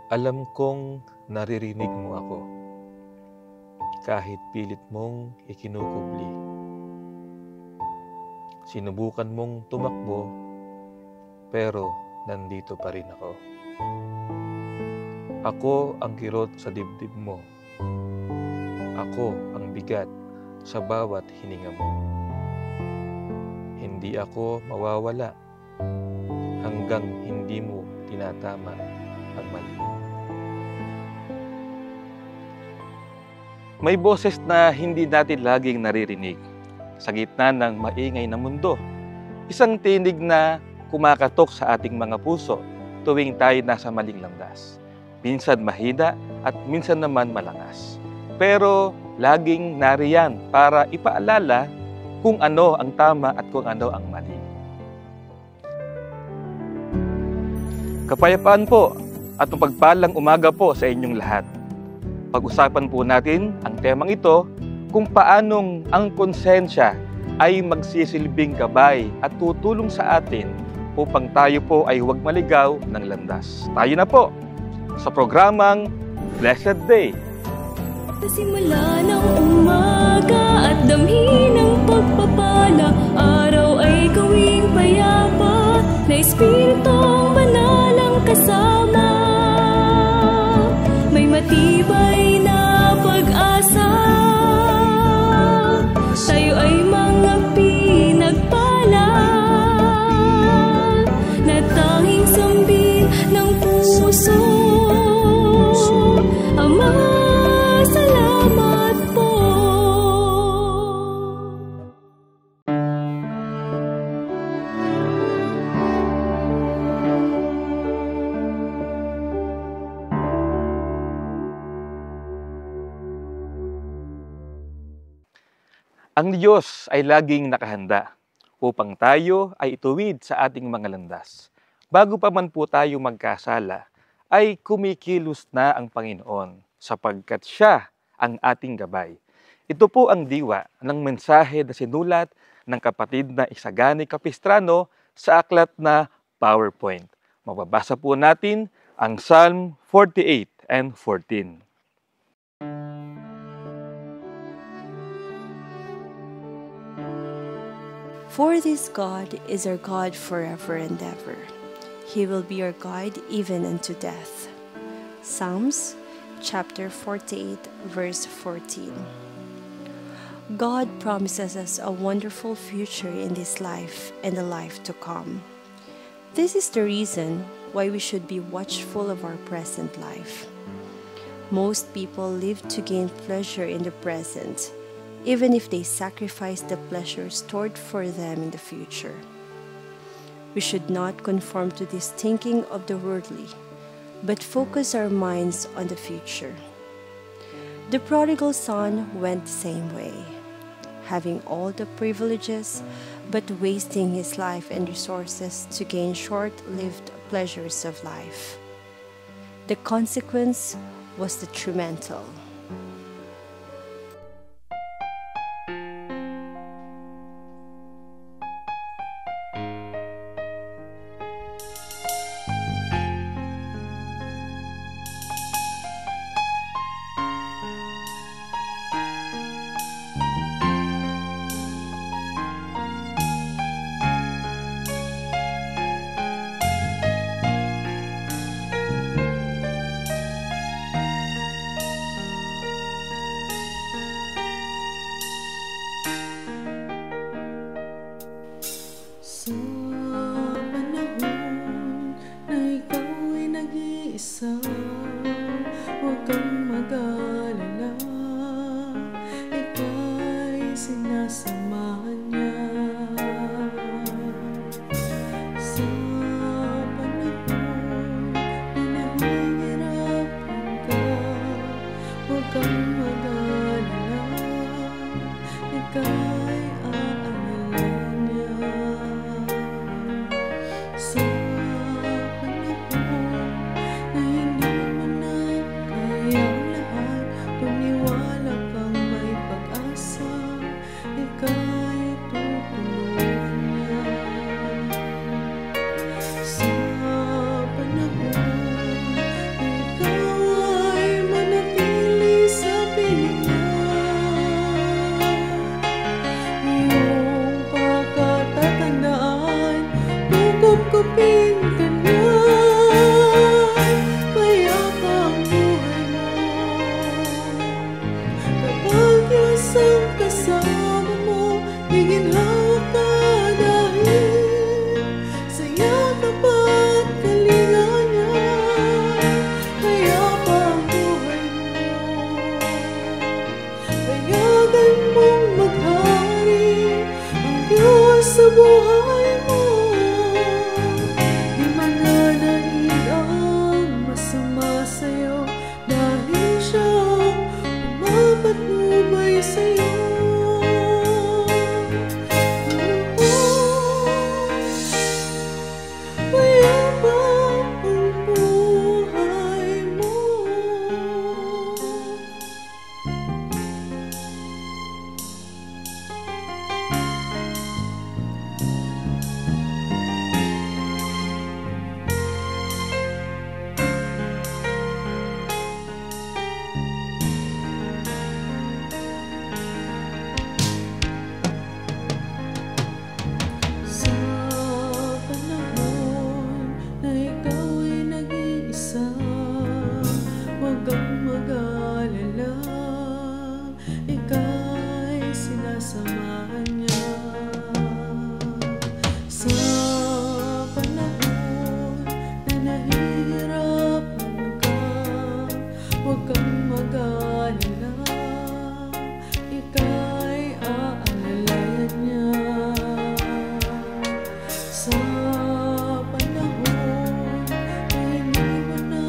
Alam kong naririnig mo ako, kahit pilit mong ikinukubli. Sinubukan mong tumakbo, pero nandito pa rin ako. Ako ang kirot sa dibdib mo. Ako ang bigat sa bawat hininga mo. Hindi ako mawawala hanggang hindi mo tinatama ang mali. May boses na hindi natin laging naririnig sa gitna ng maingay na mundo. Isang tinig na kumakatok sa ating mga puso tuwing tayo nasa maling landas. Minsan mahina at minsan naman malakas. Pero laging nariyan para ipaalala kung ano ang tama at kung ano ang mali. Kapayapaan po at mapagpalang umaga po sa inyong lahat. Pag-usapan po natin ang temang ito kung paanong ang konsensya ay magsisilbing gabay at tutulong sa atin upang tayo po ay huwag maligaw ng landas. Tayo na po sa programang Blessed Day. Sa simula ng umaga at damhin ng pagpapala, araw ay gawing payapa na Espiritong Banal ang kasama. May matibay na pag-asa, tayo ay mga pinagpala na tanging sambin ng puso. Ama, salamat po. Ang Diyos ay laging nakahanda upang tayo ay ituwid sa ating mga landas. Bago pa man po tayo magkasala, ay kumikilos na ang Panginoon sapagkat Siya ang ating gabay. Ito po ang diwa ng mensahe na sinulat ng kapatid na Isagani Capistrano sa aklat na PowerPoint. Mababasa po natin ang Psalm 48 and 14. For this God is our God forever and ever. He will be our guide even unto death. Psalms chapter 48, verse 14. God promises us a wonderful future in this life and the life to come. This is the reason why we should be watchful of our present life. Most people live to gain pleasure in the present, even if they sacrifice the pleasures stored for them in the future. We should not conform to this thinking of the worldly, but focus our minds on the future. The prodigal son went the same way, having all the privileges, but wasting his life and resources to gain short-lived pleasures of life. The consequence was detrimental. Sa panahon na ikaw ay nag-iisa, huwag kang mag-alala, ika'y sinasamahan niya. Sa panahon na nahihirapan ka, huwag kang mag-alala, ika'y aalalan niya. Sa panahon na hindi mo na kaya ang lahat, tumiwala kang may pag-asa, ika'y tutulungan niya. Sa panahon na ikaw kasama mo, iginhawa ka dahil sa yakap at kalinga niya. Kaya pa ang buhay mo, payagan mong maghari ang Diyos sa buhay mo. Di man nanaig ang masama sa'yo, dahil siyang umapatnubay sa'yo. Mayabang ang buhay mo. Sa panahon na ikaw ay nag-iisa, huwag kang mag-alala, ika'y sinasamahan niya. Sa panahon na nahihirapan ka, huwag kang mag-alala, ika'y aalalayan niya. Sa panahon na hindi mo na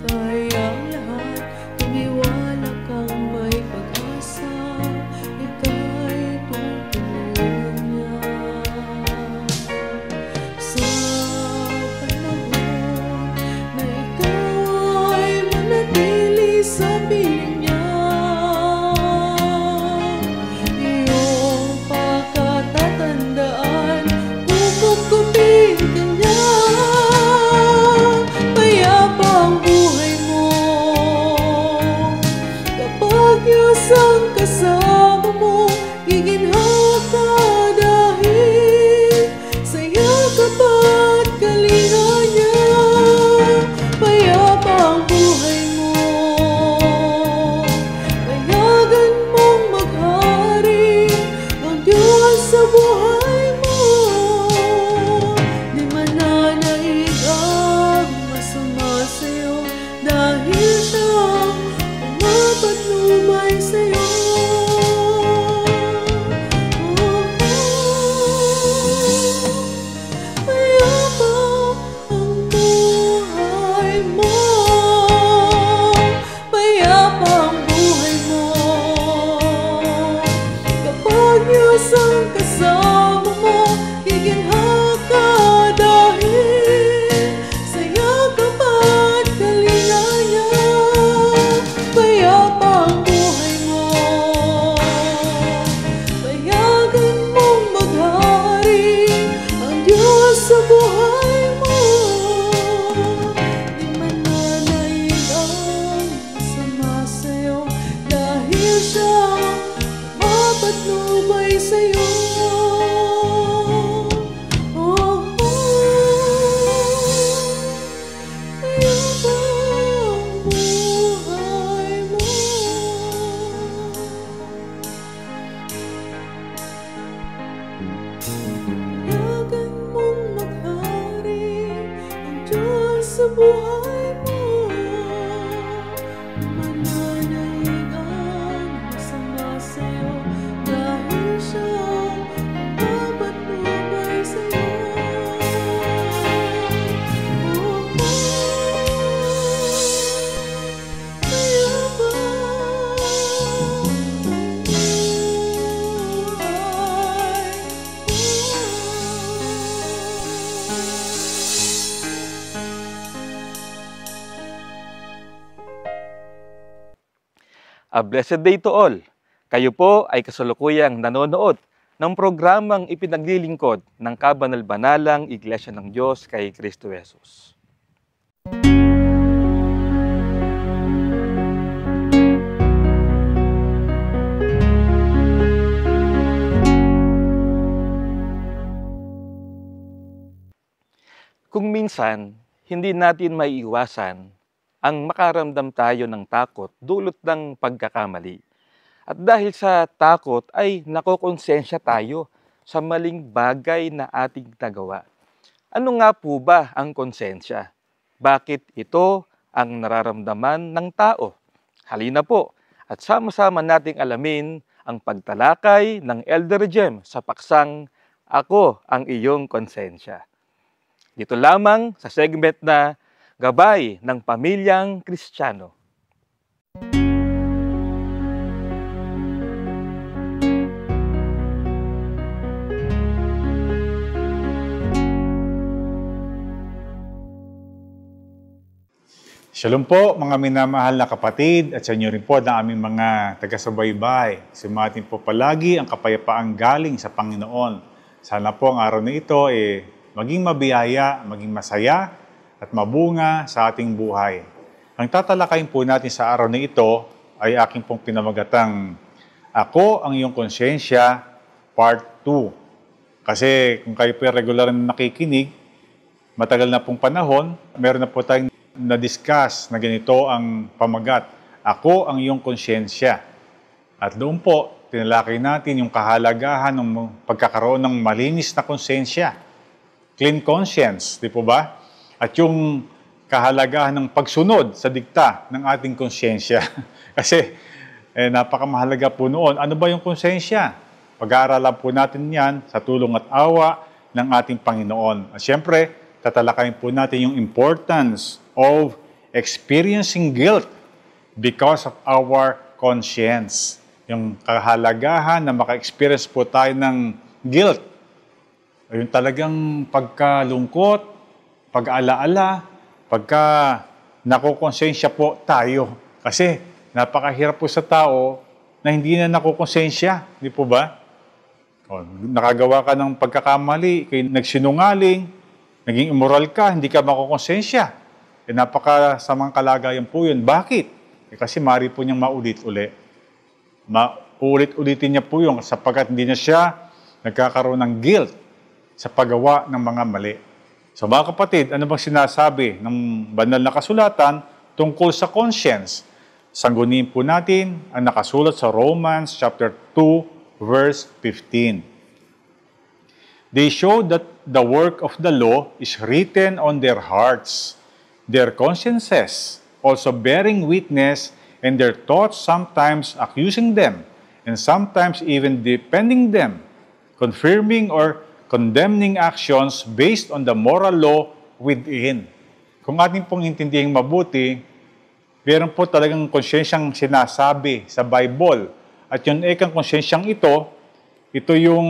kayang lahat, tumiwala kang may pag-asa, ika'y tutulungan niya. Sa panahon na ikaw ay manatili sa piling niya, iyong pagkatatandaan, kukupin ka niya. Payapa ang buhay mo kapag Diyos ang kasama mo, giginhawa ka dahil sa yakap at kalinga niya. Payapa ang buhay mo, payagan mong maghari ang Diyos sa buhay mo. Di man nanaig ang masama sa'yo, dahil siyang umapatnubay sa'yo. Payapa ang buhay mo, payapa ang buhay mo kapag Diyos ang kasama mo, giginhawa ka dahil sa yakap at kalinga niya. Payapa ang buhay mo, payagan mong maghari ang Diyos sa buhay mo. Di man nanaig ang masama sa'yo, dahil siyang umapatnubay sa'yo. Payapa ang buhay mo. Payagan mong maghari ang Diyos sa buhay mo. Mananaig ang masama sa'yo, dahil siyang umapatnubay sa'yo. Payapa ang A blessed day to all. Kayo po ay kasalukuyang nanonood ng programang ipinaglilingkod ng Kabanal-Banalang Iglesia ng Diyos kay Kristo Jesus. Kung minsan, hindi natin maiiwasan ang makaramdam tayo ng takot dulot ng pagkakamali. At dahil sa takot ay nakokonsensya tayo sa maling bagay na ating nagawa. Ano nga po ba ang konsensya? Bakit ito ang nararamdaman ng tao? Halina po at sama-sama nating alamin ang pagtalakay ng Elder Jem sa paksang Ako ang iyong konsensya. Dito lamang sa segment na Gabay ng Pamilyang Kristiyano. Shalom po mga minamahal na kapatid at sa inyo rin po na aming mga taga-subaybay. Sumatin po palagi ang kapayapaang galing sa Panginoon. Sana po ang araw na ito maging mabiyaya, maging masaya at mabunga sa ating buhay. Ang tatalakayin po natin sa araw na ito ay aking pong pinamagatang Ako ang iyong konsyensya, Part 2. Kasi kung kayo po regular na nakikinig, matagal na pong panahon, meron na po tayong na-discuss na ganito ang pamagat. Ako ang iyong konsyensya. At doon po, tinalakay natin yung kahalagahan ng pagkakaroon ng malinis na konsensya. Clean conscience, di po ba? At yung kahalagahan ng pagsunod sa dikta ng ating konsyensya. Kasi napakamahalaga po noon. Ano ba yung konsensya? Pag-aaralan po natin yan sa tulong at awa ng ating Panginoon. At syempre, tatalakayin po natin yung importance of experiencing guilt because of our conscience. Yung kahalagahan na maka-experience po tayo ng guilt. Yung talagang pagkalungkot, pag-alaala, pagka nakukonsensya po tayo. Kasi napakahirap po sa tao na hindi na nakukonsensya. Di po ba? Nakagawa ka ng pagkakamali, kay nagsinungaling, naging immoral ka, hindi ka makukonsensya. Napakasamang kalagayan po yun. Bakit? Kasi mari po niyang maulit-uli. Maulit-ulitin niya po yun sapagkat hindi na siya nagkakaroon ng guilt sa paggawa ng mga mali. So mga kapatid, ano bang sinasabi ng banal na kasulatan tungkol sa conscience? Sangguniin po natin ang nakasulat sa Romans chapter 2, verse 15. They show that the work of the law is written on their hearts, their consciences also bearing witness, and their thoughts sometimes accusing them, and sometimes even defending them, confirming or condemning actions based on the moral law within. Kung ating pong intindihing mabuti, meron po talagang konsyensyang sinasabi sa Bible. At yung ekang konsyensyang ito yung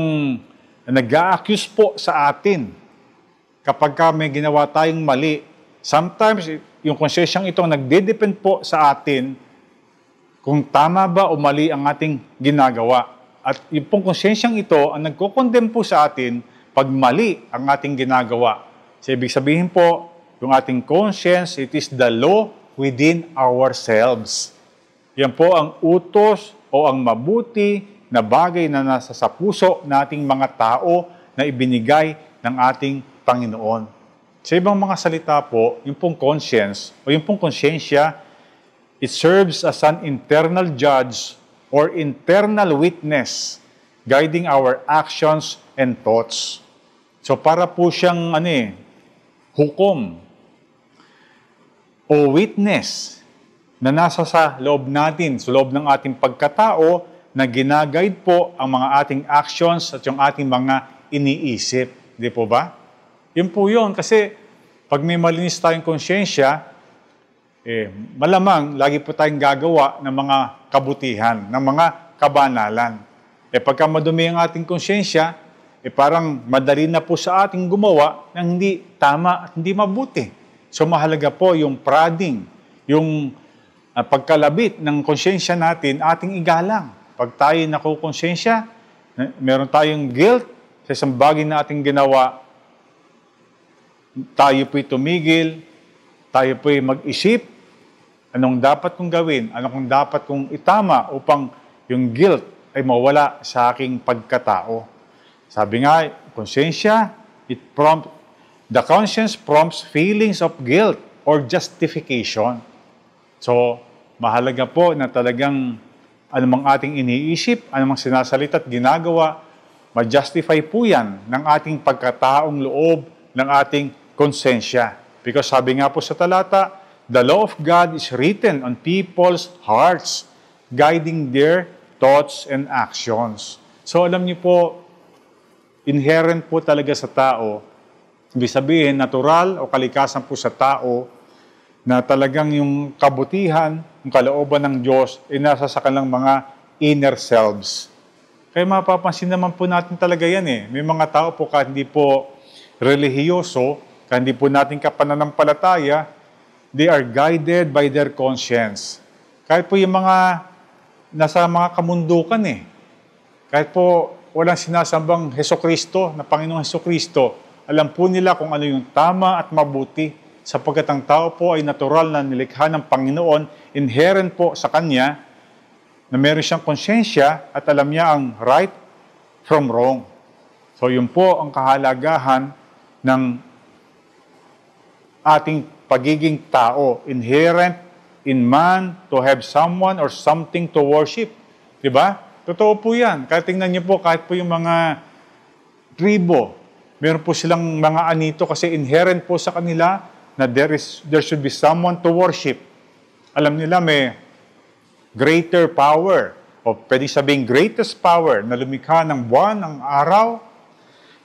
nag-a-accuse po sa atin kapag may ginawa tayong mali. Sometimes, yung konsensyang ito nagde-depend po sa atin kung tama ba o mali ang ating ginagawa. At yung pong konsensyang ito ang nagko-condemn po sa atin pag mali ang ating ginagawa. So, ibig sabihin po, yung ating conscience, it is the law within ourselves. Yan po ang utos o ang mabuti na bagay na nasa sa puso nating mga tao na ibinigay ng ating Panginoon. Sa ibang mga salita po, yung pong conscience o yung pong konsyensya, it serves as an internal judge or internal witness guiding our actions and thoughts. So para po siyang hukom o witness na nasa sa loob natin, sa loob ng ating pagkatao na ginaguide po ang mga ating actions at yung ating mga iniisip. Di po ba? Yun po yun. Kasi pag may malinis tayong konsyensya, malamang lagi po tayong gagawa ng mga kabutihan, ng mga kabanalan. Pagka madumi ang ating konsyensya, parang madali na po sa ating gumawa ng hindi tama at hindi mabuti. So mahalaga po yung prodding, yung pagkalabit ng konsyensya natin, ating igalang. Pag tayo nakukonsensya, meron tayong guilt sa isang bagay na ating ginawa, tayo po'y tumigil, tayo po'y mag-isip, anong dapat kong gawin, anong dapat kong itama upang yung guilt ay mawala sa aking pagkatao. Sabi nga, konsensya, the conscience prompts feelings of guilt or justification. So, mahalaga po na talagang Anumang ating iniisip, anumang sinasalita at ginagawa, ma-justify po yan ng ating pagkataong loob, ng ating konsensya. Because sabi nga po sa talata, the law of God is written on people's hearts, guiding their thoughts and actions. So alam niyo po, inherent po talaga sa tao, ibig sabihin, natural o kalikasan po sa tao, na talagang yung kabutihan, yung kalooban ng Diyos, ay nasa sa kanilang mga inner selves. Kaya mapapansin naman po natin talaga yan eh. May mga tao po kahit hindi po relihiyoso, kahit hindi po natin kapananampalataya, they are guided by their conscience. Kahit po yung mga nasa mga kamundukan eh. Kahit po walang sinasambang Hesukristo, na Panginoong Hesukristo, alam po nila kung ano yung tama at mabuti, sapagkat ang tao po ay natural na nilikha ng Panginoon, inherent po sa Kanya, na meron siyang konsyensya at alam niya ang right from wrong. So yun po ang kahalagahan ng ating pagiging tao. Inherent in man to have someone or something to worship. Diba? Totoo po yan. Kahit tingnan niyo po, kahit po yung mga tribo, meron po silang mga anito kasi inherent po sa kanila na there should be someone to worship. Alam nila may greater power, o pwede sabing greatest power na lumikha ng buwan, ng araw,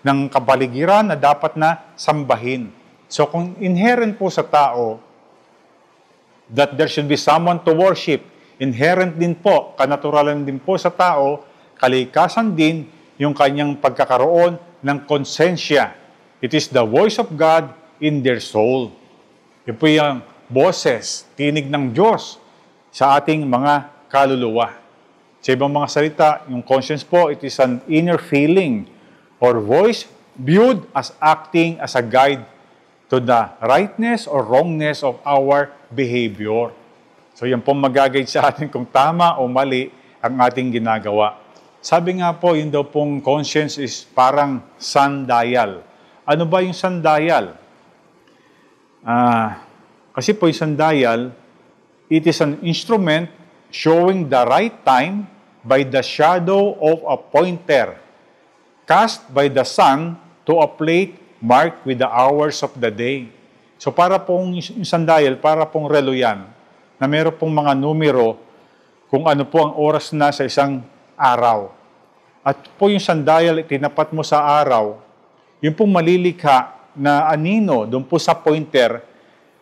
ng kapaligiran na dapat na sambahin. So kung inherent po sa tao that there should be someone to worship, inherent din po, kanaturalan din po sa tao, kalikasan din yung kanyang pagkakaroon ng konsensya. It is the voice of God in their soul. Yun po yung boses, tinig ng Diyos sa ating mga kaluluwa. Sa ibang mga salita, yung conscience po, it is an inner feeling or voice viewed as acting as a guide to the rightness or wrongness of our behavior. So yan po mag-guide sa atin kung tama o mali ang ating ginagawa. Sabi nga po, yun daw pong conscience is parang sundial. Ano ba yung sundial? Kasi po yung sundial, it is an instrument showing the right time by the shadow of a pointer cast by the sun to a plate marked with the hours of the day. So para pong yung sundial, para pong relo yan, na meron pong mga numero kung ano po ang oras na sa isang araw. At po yung sundial, tinapat mo sa araw, yung pong malilikha na anino doon po sa pointer,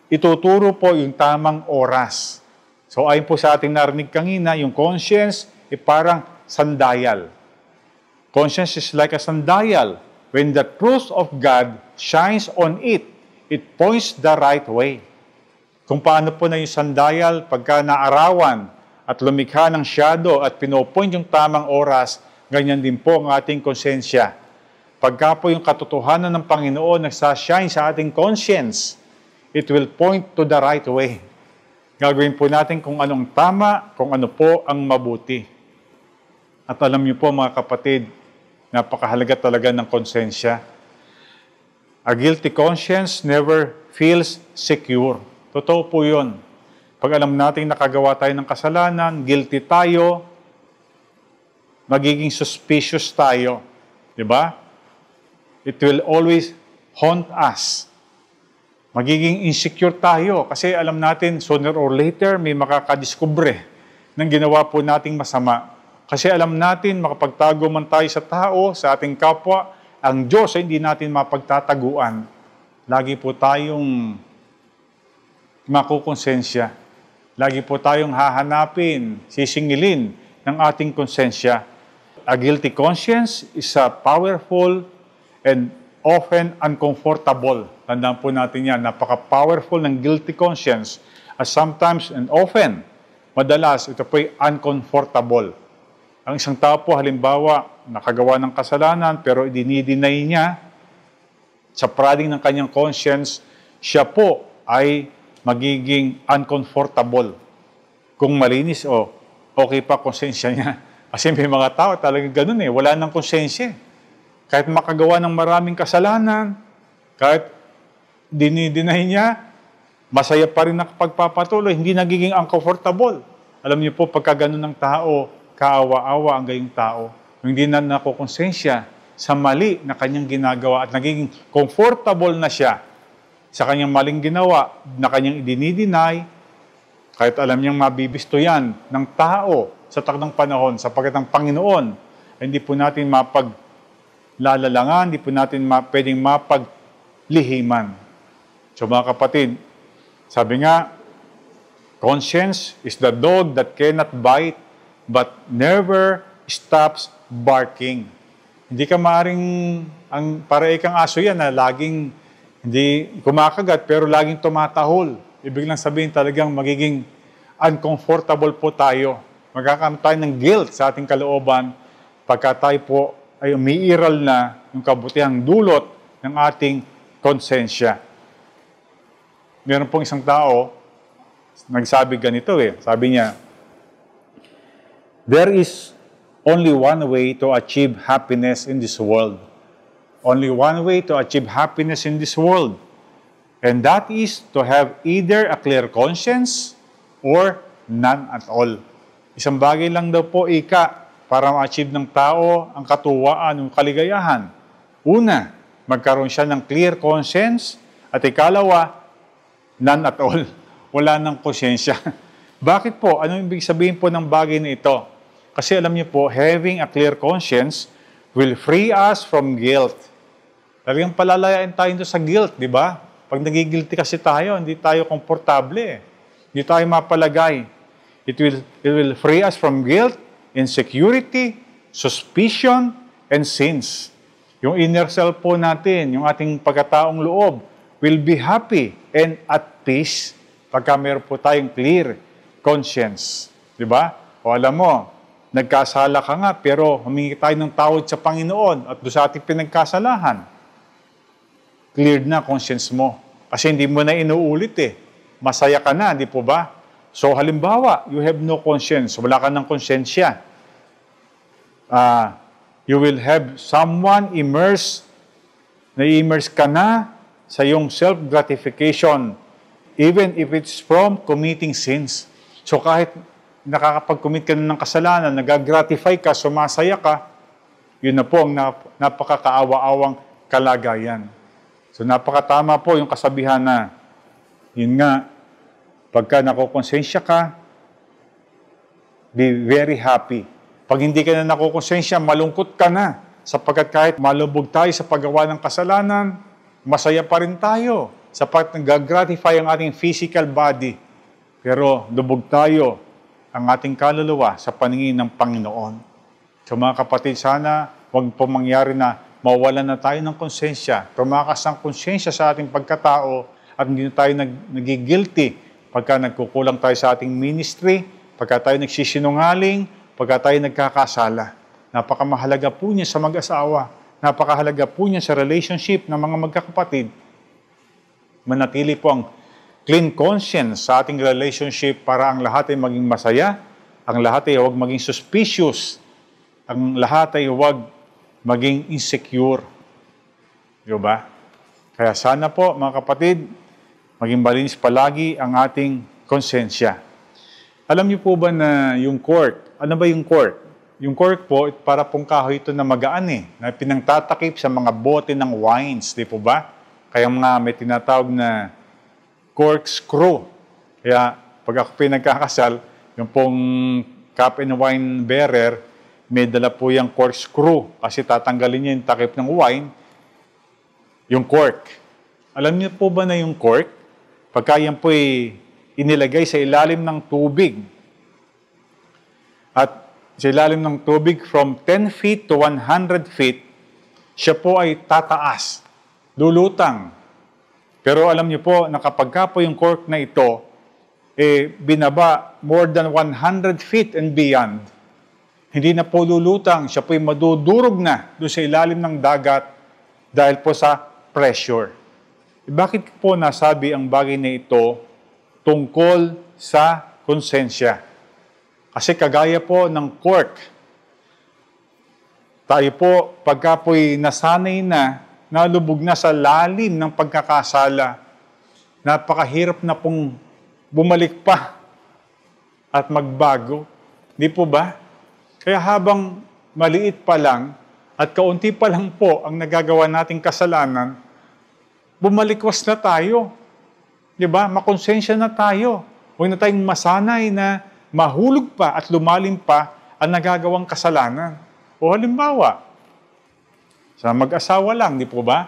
ituturo po yung tamang oras. So ayon po sa ating narinig kanina, yung conscience ay parang sundial. Conscience is like a sundial. When the truth of God shines on it, it points the right way. Kung paano po na yung sundial, pagka naarawan at lumikha ng shadow at pinopoint yung tamang oras, ganyan din po ang ating konsensya. Pagka po yung katotohanan ng Panginoon nagsashine sa ating conscience, it will point to the right way. Gagawin po natin kung anong tama, kung ano po ang mabuti. At alam niyo po mga kapatid, napakahalaga talaga ng konsensya. A guilty conscience never feels secure. Totoo po yun. Pag alam natin nakagawa tayo ng kasalanan, guilty tayo, magiging suspicious tayo. Diba? It will always haunt us. Magiging insecure tayo kasi alam natin sooner or later may makakadiskubre ng ginawa po nating masama. Kasi alam natin makapagtago man tayo sa tao, sa ating kapwa, ang Diyos ay hindi natin mapagtataguan. Lagi po tayong makukonsensya. Lagi po tayong hahanapin, sisingilin ng ating konsensya. A guilty conscience is a powerful and often uncomfortable. Tandaan po natin yan, napaka-powerful ng guilty conscience as sometimes and often, madalas, ito po ay uncomfortable. Ang isang tao po, halimbawa, nakagawa ng kasalanan pero dinideny niya sa praning ng kanyang conscience, siya po ay magiging uncomfortable. Kung malinis o okay pa konsensya niya. Kasi may mga tao talagang ganun eh, wala nang konsensya. Kahit makagawa ng maraming kasalanan, kahit dinideny niya, masaya pa rin ang pagpapatuloy, hindi nagiging uncomfortable. Alam niyo po, pagka ganun ng tao, kaawa-awa ang gayong tao. Hindi na nakukonsensya sa mali na kanyang ginagawa at nagiging comfortable na siya sa kanyang maling ginawa na kanyang idinideny, kahit alam niyang mabibisto yan ng tao sa takdang panahon, sapagkat ang Panginoon, hindi po natin mapaglalalangan, hindi po natin pwedeng mapaglihiman. So mga kapatid, sabi nga, conscience is the dog that cannot bite but never stops barking. Hindi ka maaaring, para ikang aso yan na laging hindi kumakagat pero laging tumatahol. Ibig lang sabihin talagang magiging uncomfortable po tayo. Magkakaroon tayo ng guilt sa ating kalooban pagka tayo po ay umiiral na yung kabutihang dulot ng ating konsensya. Meron pong isang tao, nagsabi ganito sabi niya, there is only one way to achieve happiness in this world. Only one way to achieve happiness in this world. And that is to have either a clear conscience or none at all. Isang bagay lang daw po, para ma-achieve ng tao ang katuwaan, yung kaligayahan. Una, magkaroon siya ng clear conscience. At ikalawa, none at all. Wala ng konsyensya. Bakit po? Anong ibig sabihin po ng bagay na ito? Kasi alam niyo po, having a clear conscience will free us from guilt. Talagang palalayain tayo sa guilt, di ba? Pag nagigilty kasi tayo, hindi tayo komportable. Hindi tayo mapalagay. It will free us from guilt, insecurity, suspicion, and sins. Yung inner self po natin, yung ating pagkataong loob, will be happy and at peace pagka meron po tayong clear conscience. Di ba? O alam mo, nagkasala ka nga, pero humingi tayo ng tawad sa Panginoon at doon sa ating pinagkasalahan. Cleared na conscience mo. Kasi hindi mo na inuulit Masaya ka na, di po ba? So halimbawa, you have no conscience. Wala ka ng konsensya. You will have someone na-immerse ka na sa iyong self-gratification, even if it's from committing sins. So kahit nakakapag-commit ka na ng kasalanan, nag-gratify ka, sumasaya ka, yun na po ang napakakaawa-awang kalagayan. So napakatama po yung kasabihan na, yun nga, pagka nakukonsensya ka, be very happy. Pag hindi ka na nakukonsensya, malungkot ka na. Sapagkat kahit malubog tayo sa paggawa ng kasalanan, masaya pa rin tayo. Sapagkat nag-gratify ang ating physical body. Pero lubog tayo ang ating kaluluwa sa paningin ng Panginoon. So mga kapatid, sana huwag po mangyari na mawalan na tayo ng konsensya. Tumakas ang konsensya sa ating pagkatao at hindi na tayo nagigilty pagka nagkukulang tayo sa ating ministry, pagka tayo nagsisinungaling, pagka tayo nagkakasala. Napakamahalaga po niya sa mag-asawa. Napakahalaga po niya sa relationship ng mga magkakapatid. Manatili po ang clean conscience sa ating relationship para ang lahat ay maging masaya, ang lahat ay huwag maging suspicious, ang lahat ay huwag maging insecure. Di ba? Kaya sana po, mga kapatid, maging malinis palagi ang ating konsensya. Alam niyo po ba na yung cork, ano ba yung cork? Yung cork po, para pong kahoy ito na magaan na pinangtatakip sa mga bote ng wines, di po ba? Kaya mga may tinatawag na corkscrew. Kaya pag ako pinagkakasal, yung pong cup and wine bearer, may dala po yung corkscrew kasi tatanggalin niya yung takip ng wine, yung cork. Alam niyo po ba na yung cork, pagka yan po inilagay sa ilalim ng tubig, at sa ilalim ng tubig from 10 feet to 100 feet, siya po ay tataas, lulutang. Pero alam niyo po na kapag ka po yung cork na ito, binaba more than 100 feet and beyond, hindi na po lulutang, siya po'y madudurog na doon sa ilalim ng dagat dahil po sa pressure. Bakit po nasabi ang bagay na ito tungkol sa konsensya? Kasi kagaya po ng cork, tayo po pagka po'y nasanay na, nalubog na sa lalim ng pagkakasala, napakahirap na pong bumalik pa. at magbago. Di po ba? Kaya habang maliit pa lang at kaunti pa lang po ang nagagawa nating kasalanan, bumalikwas na tayo. Di ba? Makonsensya na tayo. Huwag na tayong masanay na mahulog pa at lumalim pa ang nagagawang kasalanan. O halimbawa, sa mag-asawa lang, di po ba?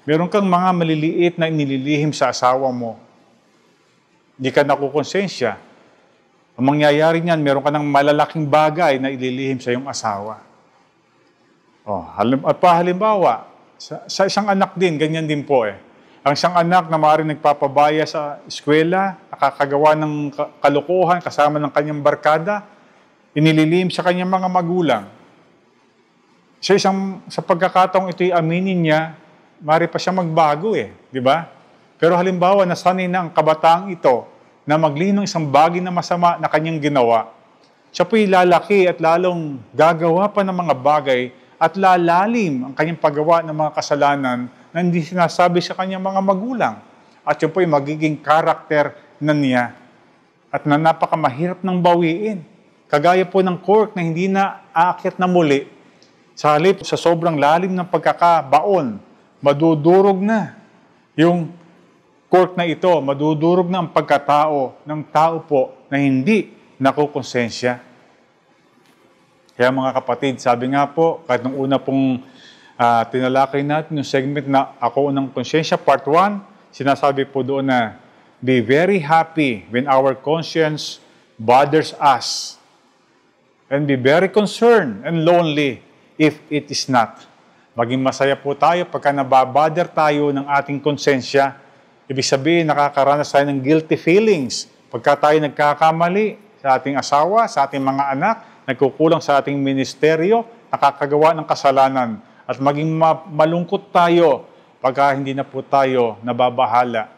Meron kang mga maliliit na inililihim sa asawa mo. Di ka nakukonsensya. Ang mangyayari niyan, meron ka ng malalaking bagay na ililihim sa iyong asawa. Halimbawa, sa isang anak din, ganyan din po eh. Ang isang anak na maaaring nagpapabaya sa eskwela, nakakagawa ng kalokohan kasama ng kanyang barkada, inililihim sa kanyang mga magulang. Sa pagkakataong ito'y aminin niya, maaari pa siya magbago eh, di ba? Pero halimbawa, nasanay na ang kabataang ito na maglihim ng isang bagay na masama na kanyang ginawa, siya po'y lalaki at lalong gagawa pa ng mga bagay at lalalim ang kanyang paggawa ng mga kasalanan na hindi sinasabi sa kanyang mga magulang. At yun po'y magiging karakter na niya at na napakamahirap ng bawiin. Kagaya po ng cork na hindi na aakyat na muli, sa halip sa sobrang lalim ng pagkakabaon, madudurog na yung cork na ito, madudurog na ang pagkatao ng tao po na hindi nakukonsensya. Kaya mga kapatid, sabi nga po, kahit nung una pong tinalakay natin yung segment na Ako Unang Konsensya, Part 1, sinasabi po doon na, be very happy when our conscience bothers us. And be very concerned and lonely if it is not. Maging masaya po tayo pagka nababother tayo ng ating konsensya. Ibig sabihin, nakakaranas tayo ng guilty feelings pagka tayo nagkakamali sa ating asawa, sa ating mga anak, nagkukulang sa ating ministeryo, nakakagawa ng kasalanan. At maging malungkot tayo pagka hindi na po tayo nababahala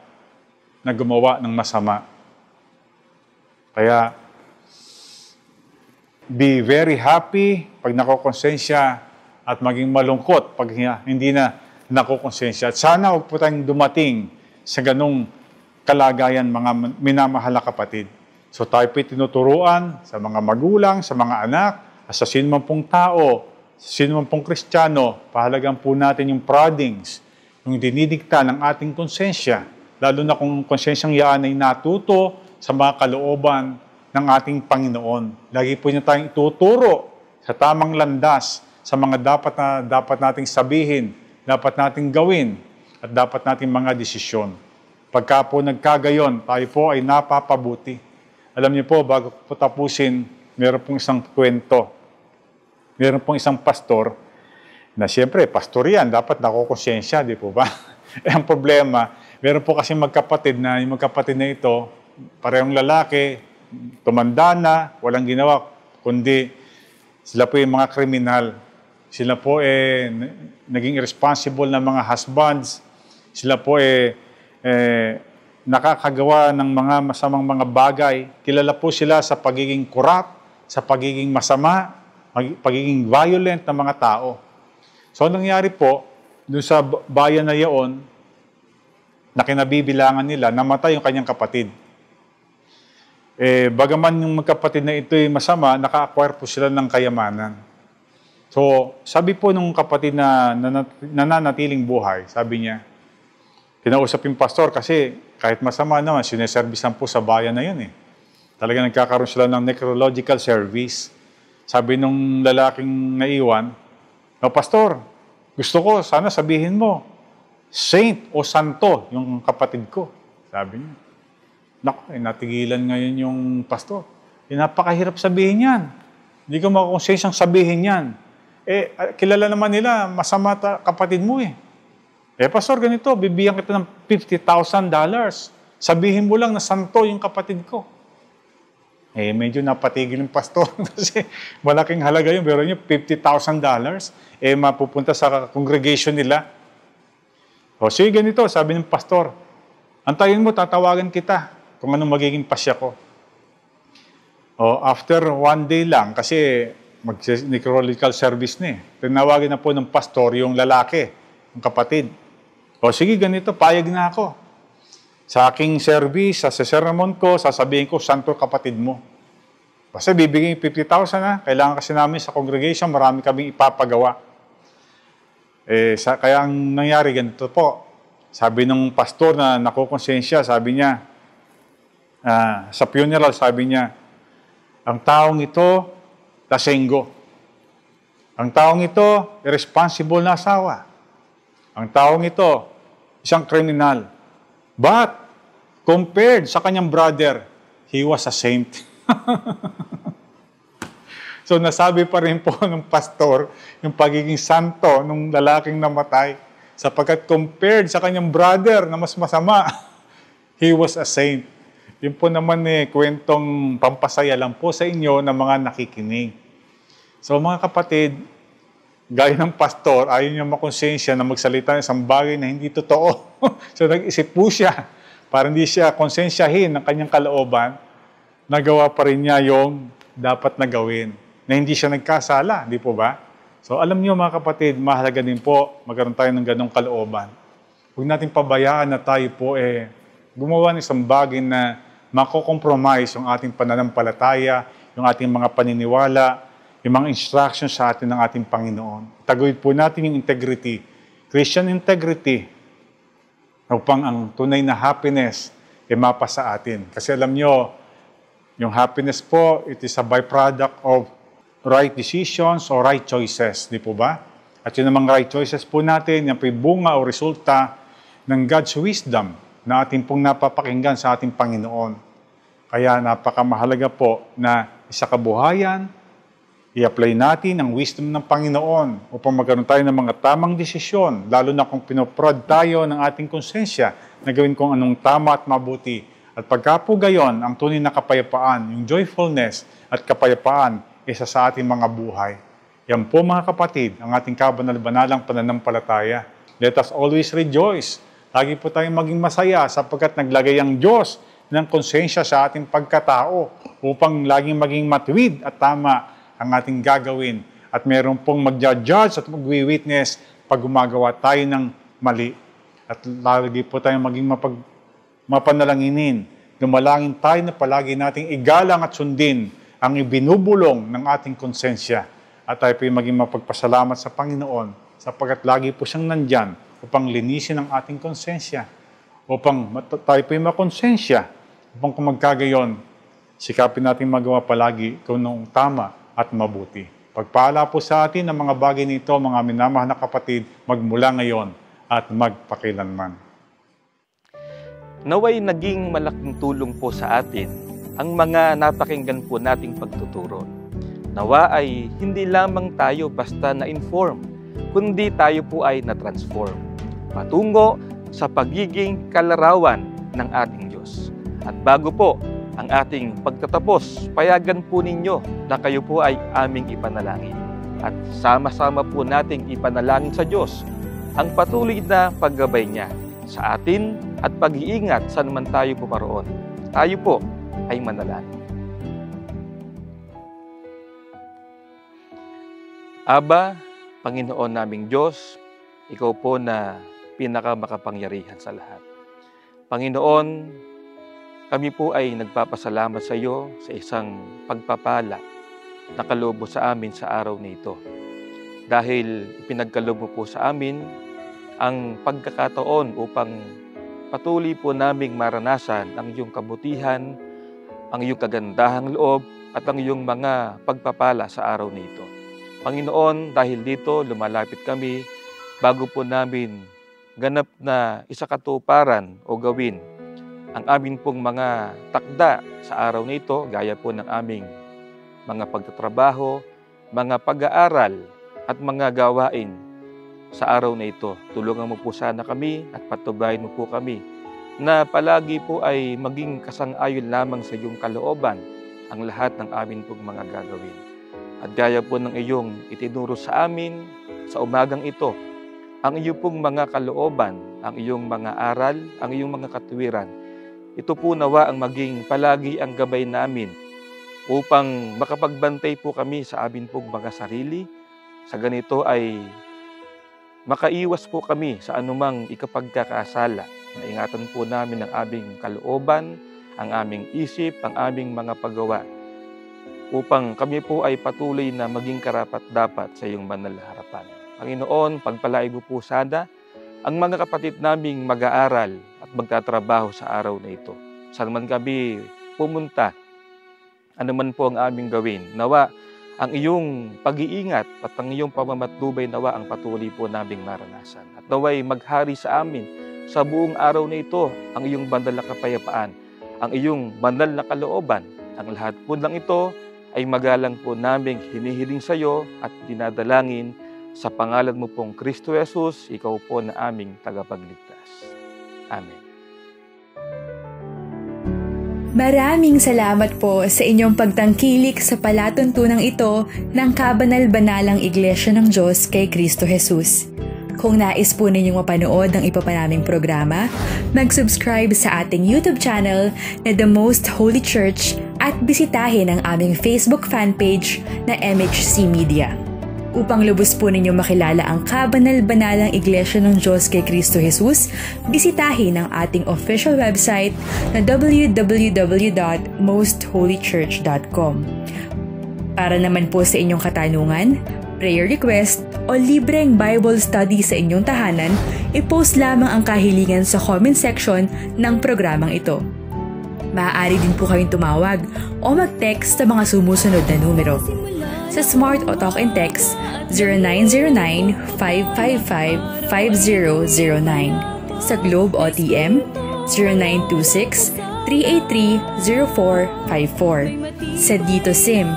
na gumawa ng masama. Kaya, be very happy pag nakukonsensya at maging malungkot pag hindi na nakukonsensya. At sana huwag po tayong dumating sa ganong kalagayan, mga minamahal na kapatid. So tayo po'y tinuturuan sa mga magulang, sa mga anak, at sa sino man pong tao, sa sino man pong Kristiyano, pahalagan po natin yung proddings, yung dinidikta ng ating konsensya, lalo na kung konsensyang yaan ay natuto sa mga kalooban ng ating Panginoon. Lagi po niya tayong ituturo sa tamang landas, sa mga dapat nating sabihin, dapat nating gawin, at dapat nating mga desisyon. Pagka po nagkagayon, tayo po ay napapabuti. Alam niyo po, bago po tapusin, meron pong isang kwento. Meron pong isang pastor, na siyempre, pastor yan, dapat nakukonsensya, di po ba? Ang problema, meron po kasi magkapatid na, yung magkapatid na ito, parehong lalaki, tumanda na, walang ginawa, kundi sila po yung mga kriminal. Sila po naging irresponsible na mga husbands. Sila po nakakagawa ng mga masamang mga bagay. Kilala po sila sa pagiging corrupt, sa pagiging masama, pagiging violent ng mga tao. So, nangyari po, doon sa bayan na yaon, na kinabibilangan nila, namatay yung kanyang kapatid. Bagaman yung magkapatid na ito ay masama, naka-acquire po sila ng kayamanan. So, sabi po nung kapatid na nananatiling buhay, sabi niya, kinausap yung pastor kasi kahit masama naman, sineservisan po sa bayan na yun eh. Talaga nagkakaroon sila ng necrological service. Sabi nung lalaking naiwan, pastor, gusto ko, sana sabihin mo, saint o santo yung kapatid ko. Sabi niya. Naku, natigilan ngayon yung pastor. Napakahirap sabihin yan. Hindi ko makakonsensyang sabihin yan. Kilala naman nila, masama kapatid mo eh. Pastor, ganito, bibigyan kita ng $50,000. Sabihin mo lang na santo yung kapatid ko. Medyo napatigil yung pastor kasi malaking halaga yun. Pero yun, $50,000, mapupunta sa congregation nila. Sige, ganito, sabi ng pastor, antayin mo, tatawagan kita kung anong magiging pasya ko. After one day lang, kasi mag-necrological service na tinawagan na po ng pastor yung lalaki, yung kapatid. Sige, ganito, payag na ako. Sa aking service, sa sermon ko, sasabihin ko, santo kapatid mo. Basta bibigyan yung 50,000 na, kailangan kasi namin sa congregation, marami kaming ipapagawa. Kaya ang nangyari ganito po, sabi ng pastor na nakukonsensya, sabi niya, sa funeral, sabi niya, ang taong ito, lasenggo. Ang taong ito, irresponsible na asawa. Ang taong ito, isang kriminal. But, compared sa kanyang brother, he was a saint. So, nasabi pa rin po ng pastor yung pagiging santo ng lalaking namatay. Sapagkat compared sa kanyang brother na mas masama, he was a saint. Yun po naman kwentong pampasaya lang po sa inyo ng mga nakikinig. So mga kapatid, gaya ng pastor, ayaw niya makonsensya na magsalita ng isang bagay na hindi totoo. So nag-isip po siya para hindi siya konsensyahin ng kanyang kalooban, nagawa pa rin niya yung dapat na gawin, na hindi siya nagkasala, di po ba? So alam niyo mga kapatid, mahalaga din po magkaroon tayo ng ganong kalooban. Huwag natin pabayaan na tayo po gumawa ng isang bagay na mako-compromise yung ating pananampalataya, yung ating mga paniniwala, yung mga instructions sa atin ng ating Panginoon. Taguyod po natin yung integrity, Christian integrity, upang ang tunay na happiness mapa sa atin. Kasi alam nyo, yung happiness po, it is a byproduct of right decisions or right choices, di po ba? At yun namang right choices po natin, yan po yung bunga o resulta ng God's wisdom na ating pong napapakinggan sa ating Panginoon. Kaya napakamahalaga po na sa kabuhayan, i-apply natin ang wisdom ng Panginoon upang magkaroon tayo ng mga tamang desisyon, lalo na kung pinoprod tayo ng ating konsensya na gawin kung anong tama at mabuti. At pagka po gayon, ang tunay na kapayapaan, yung joyfulness at kapayapaan, isa sa ating mga buhay. Yan po mga kapatid, ang ating kabanal-banalang pananampalataya. Let us always rejoice. Lagi po tayong maging masaya sapagkat naglagay ang Diyos ng konsensya sa ating pagkatao upang laging maging matuwid at tama ang ating gagawin. At meron pong magja-judge at magwi-witness pag gumagawa tayo ng mali. At lagi po tayong maging mapanalanginin. Dumalangin tayo na palagi nating igalang at sundin ang ibinubulong ng ating konsensya. At tayo po yung maging mapagpasalamat sa Panginoon sapagkat lagi po siyang nandyan upang linisin ang ating konsensya. Upang tayo po yung makonsensya. Upang kung magkagayon, sikapin natin magawa palagi kung noong tama at mabuti. Pagpala po sa atin ang mga bagay nito, mga minamahal na kapatid, magmula ngayon at magpakilanman. Naway naging malaking tulong po sa atin ang mga napakinggan po nating pagtuturo. Nawa ay hindi lamang tayo basta na-inform, kundi tayo po ay na-transform patungo sa pagiging kalarawan ng ating Diyos. At bago po ang ating pagtatapos, payagan po ninyo na kayo po ay aming ipanalangin. At sama-sama po nating ipanalangin sa Diyos ang patuloy na paggabay niya sa atin at pag-iingat saan man tayo pumaroon. Tayo po ay manalangin. Aba, Panginoon naming Diyos, Ikaw po na pinakamakapangyarihan sa lahat. Panginoon, kami po ay nagpapasalamat sa iyo sa isang pagpapala na kaloob sa amin sa araw na ito. Dahil pinagkaloob mo po sa amin ang pagkakataon upang patuloy po naming maranasan ang iyong kabutihan, ang iyong kagandahang loob at ang iyong mga pagpapala sa araw na ito. Panginoon, dahil dito lumalapit kami bago po namin ganap na isakatuparan o gawin ang amin pong mga takda sa araw na ito, gaya po ng aming mga pagtatrabaho, mga pag-aaral at mga gawain sa araw na ito. Tulungan mo po sana kami at patubayan mo po kami na palagi po ay maging kasang-ayon lamang sa iyong kalooban ang lahat ng amin pong mga gagawin. At gaya po ng iyong itinuro sa amin sa umagang ito, ang iyong pong mga kalooban, ang iyong mga aral, ang iyong mga katuwiran, ito po nawa ang maging palagi ang gabay namin upang makapagbantay po kami sa amin pong mga sarili. Sa ganito ay makaiwas po kami sa anumang ikapagkakasala. Naingatan po namin ang aming kalooban, ang aming isip, ang aming mga paggawa. upang kami po ay patuloy na maging karapat-dapat sa iyong banal na harapan. Panginoon, pagpalain mo po sana ang mga kapatid naming mag-aaral at magtatrabaho sa araw na ito. Saan man kami pumunta, ano man po ang aming gawin, nawa ang iyong pag-iingat at ang iyong pamamatnubay nawa ang patuloy po naming maranasan. At naway maghari sa amin sa buong araw na ito ang iyong banal na kapayapaan, ang iyong banal na kalooban. Ang lahat po ng ito ay magalang po naming hinihiling sa iyo at dinadalangin sa pangalan mo pong Kristo Jesus, ikaw po na aming tagapagligtas. Amen. Maraming salamat po sa inyong pagtangkilik sa palatuntunang ito ng Kabanal-Banalang Iglesia ng Diyos kay Kristo Jesus. Kung nais po ninyong mapanood ang iba pa naming programa, mag-subscribe sa ating YouTube channel na The Most Holy Church at bisitahin ang aming Facebook fanpage na MHC Media. Upang lubos po ninyong makilala ang Kabanal-Banalang Iglesia ng Diyos kay Kristo Jesus, bisitahin ang ating official website na www.mostholychurch.com. Para naman po sa inyong katanungan, prayer request o libreng Bible study sa inyong tahanan, i-post lamang ang kahilingan sa comment section ng programang ito. Maaari din po kayong tumawag o mag-text sa mga sumusunod na numero. Sa Smart o Talk and Text, 0909-555-5009. Sa Globe o TM, 0926-383-0454. Sa Dito SIM,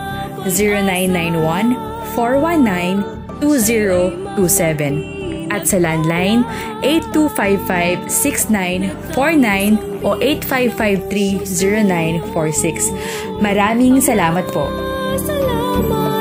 0991-419-2027. At sa landline, 8255-6949 o 8553-0946. Maraming salamat po. Salamat.